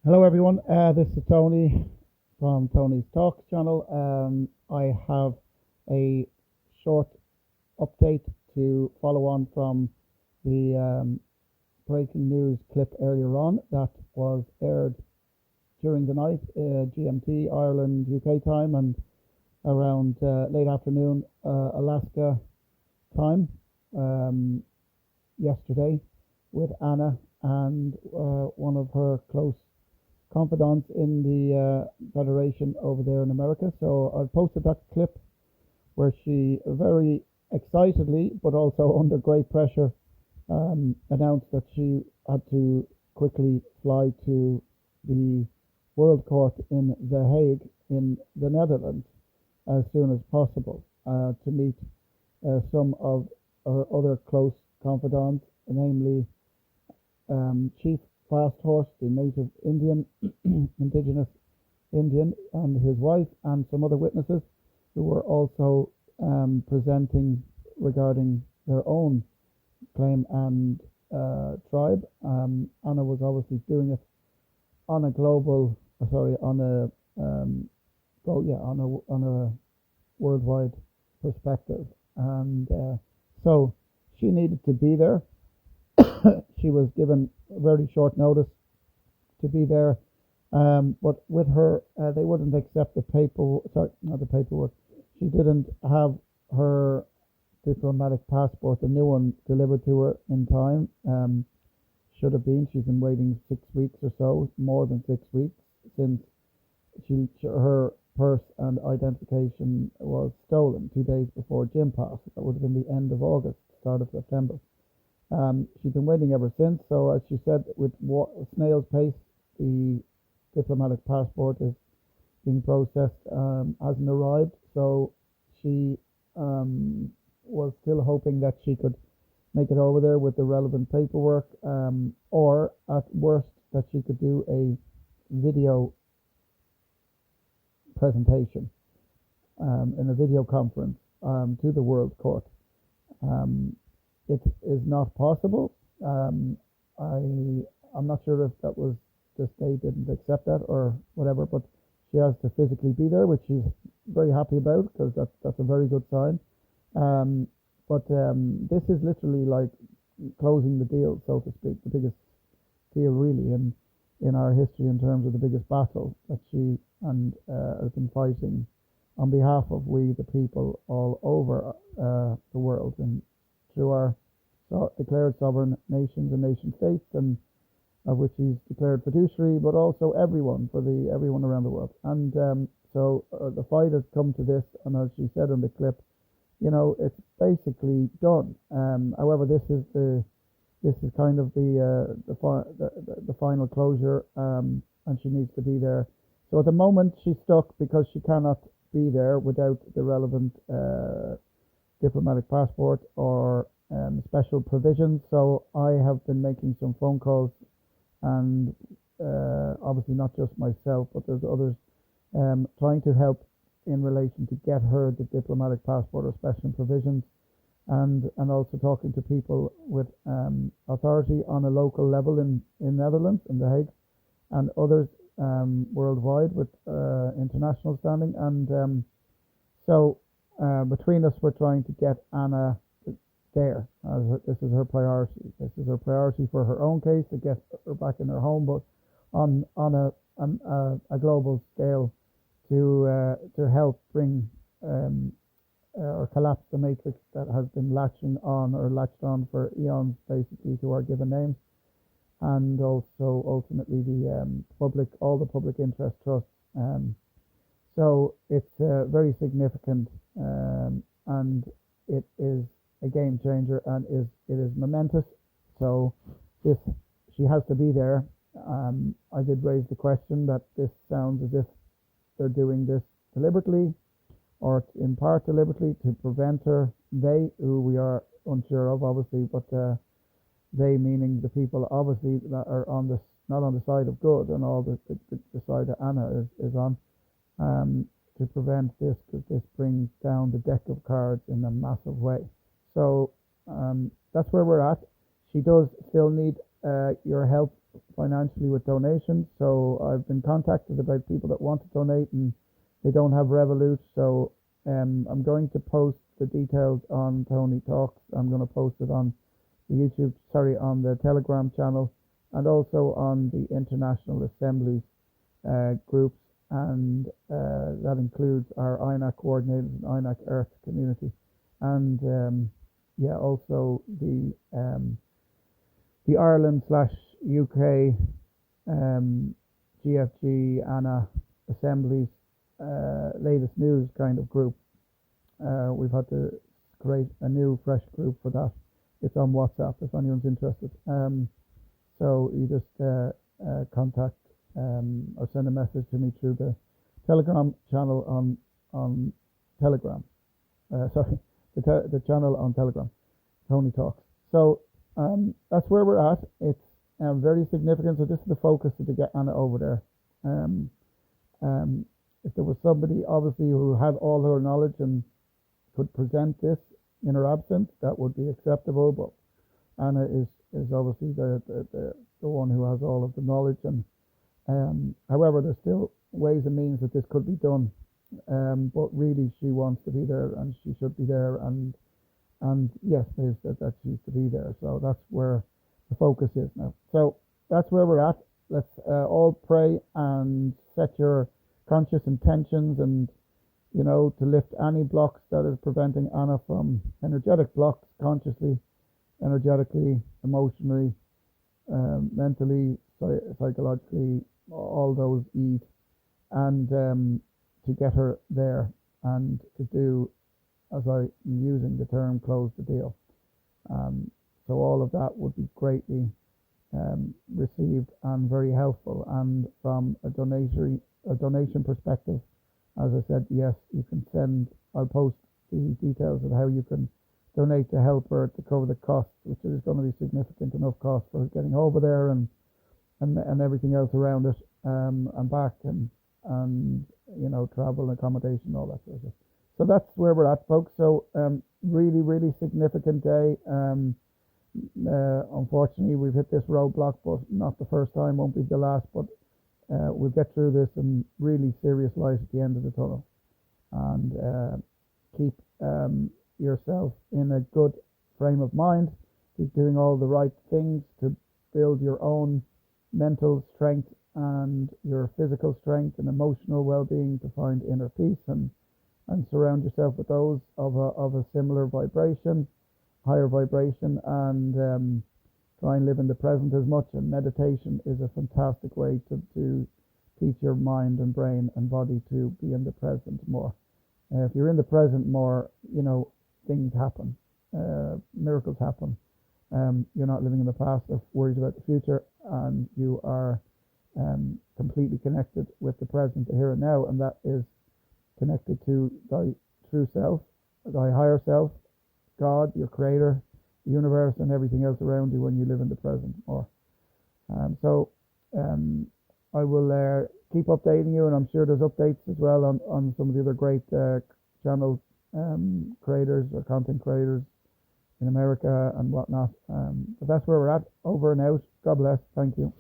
Hello everyone, this is Tony from Tony's Talk channel. I have a short update to follow on from the breaking news clip earlier on that was aired during the night, GMT, Ireland, UK time, and around late afternoon, Alaska time, yesterday, with Anna and one of her close confidants in the Federation over there in America. So I posted that clip where she very excitedly, but also under great pressure, announced that she had to quickly fly to the World Court in The Hague in the Netherlands as soon as possible to meet some of her other close confidants, namely Chief Fast Horse, the native Indian, indigenous Indian, and his wife, and some other witnesses who were also presenting regarding their own claim and tribe. Anna was obviously doing it on a global, on a on a worldwide perspective, and so she needed to be there. She was given very short notice to be there, but with her, they wouldn't accept the paper. Sorry, not the paperwork. She didn't have her diplomatic passport, the new one, delivered to her in time. Should have been. She's been waiting 6 weeks or so, more than 6 weeks, since her purse and identification was stolen 2 days before Gym Pass. That would have been the end of August, start of September. She's been waiting ever since. So, as she said, with snail's pace, the diplomatic passport is being processed, hasn't arrived. So she was still hoping that she could make it over there with the relevant paperwork, or at worst that she could do a video presentation in a video conference to the World Court. It is not possible. I'm not sure if that was the state didn't accept that or whatever, but she has to physically be there, which she's very happy about because that's a very good sign. But this is literally like closing the deal, so to speak, the biggest deal really in our history in terms of the biggest battle that she and has been fighting on behalf of we the people all over the world and through our declared sovereign nations and nation states, and of which he's declared fiduciary, but also everyone everyone around the world. And so the fight has come to this, and as she said in the clip, it's basically done. However, this is kind of the final closure, and she needs to be there. So at the moment she's stuck because she cannot be there without the relevant diplomatic passport or special provisions. So I have been making some phone calls, and obviously not just myself, but there's others trying to help in relation to get her the diplomatic passport or special provisions, and also talking to people with authority on a local level in Netherlands, in The Hague, and others worldwide with international standing. And so between us, we're trying to get Anna there. This is her priority. This is her priority for her own case, to get her back in her home, but on a global scale to help bring or collapse the matrix that has been latched on for eons, basically, to our given names, and also ultimately all the public interest trusts. So it's very significant, and it is a game changer, and it is momentous. So she has to be there. I did raise the question that this sounds as if they're doing this deliberately, or in part deliberately, to prevent her. They, who we are unsure of, obviously, but they meaning the people, obviously, that are not on the side of good, and all the side that Anna is on, to prevent this, because this brings down the deck of cards in a massive way. So that's where we're at. She does still need your help financially with donations. So I've been contacted about people that want to donate and they don't have Revolut. So I'm going to post the details on Tony Talks. I'm going to post it on the on the Telegram channel, and also on the International Assemblies groups, and that includes our INAC coordinators and INAC Earth community, and also the Ireland slash UK GFG ANA Assemblies latest news kind of group. We've had to create a new fresh group for that. It's on WhatsApp if anyone's interested. So you just contact or send a message to me through the Telegram channel on Telegram. Sorry, the channel on Telegram, Tony Talks. So that's where we're at. It's very significant. So this is the focus to get Anna over there. If there was somebody obviously who had all her knowledge and could present this in her absence, that would be acceptable. But Anna is obviously the one who has all of the knowledge, and however, there's still ways and means that this could be done. But really, she wants to be there, and she should be there, and yes, they've said that she's to be there. So that's where the focus is now. So that's where we're at. Let's all pray and set your conscious intentions, and to lift any blocks that is preventing Anna from energetic blocks, consciously, energetically, emotionally, mentally, psychologically, all those eat, and to get her there, and to do, as I'm using the term, close the deal. So all of that would be greatly received and very helpful. And from a donation perspective, as I said, yes, you can send. I'll post the details of how you can donate to help her to cover the costs, which is going to be significant enough cost for getting over there and everything else around it, and back, and travel and accommodation, all that sort of stuff. So that's where we're at, folks. So really, really significant day. Unfortunately, we've hit this roadblock, but not the first time, won't be the last. But we'll get through this, and really serious light at the end of the tunnel. And keep yourself in a good frame of mind. Keep doing all the right things to build your own mental strength and your physical strength and emotional well-being, to find inner peace, and surround yourself with those of a similar vibration, higher vibration, and try and live in the present as much. And meditation is a fantastic way to teach your mind and brain and body to be in the present more. If you're in the present more, things happen, miracles happen. You're not living in the past or worried about the future, and you are completely connected with the present, the here and now, and that is connected to thy true self, thy higher self, God, your creator, the universe, and everything else around you when you live in the present more. I will keep updating you, and I'm sure there's updates as well on some of the other great channel creators or content creators in America and whatnot. But that's where we're at. Over and out. God bless. Thank you.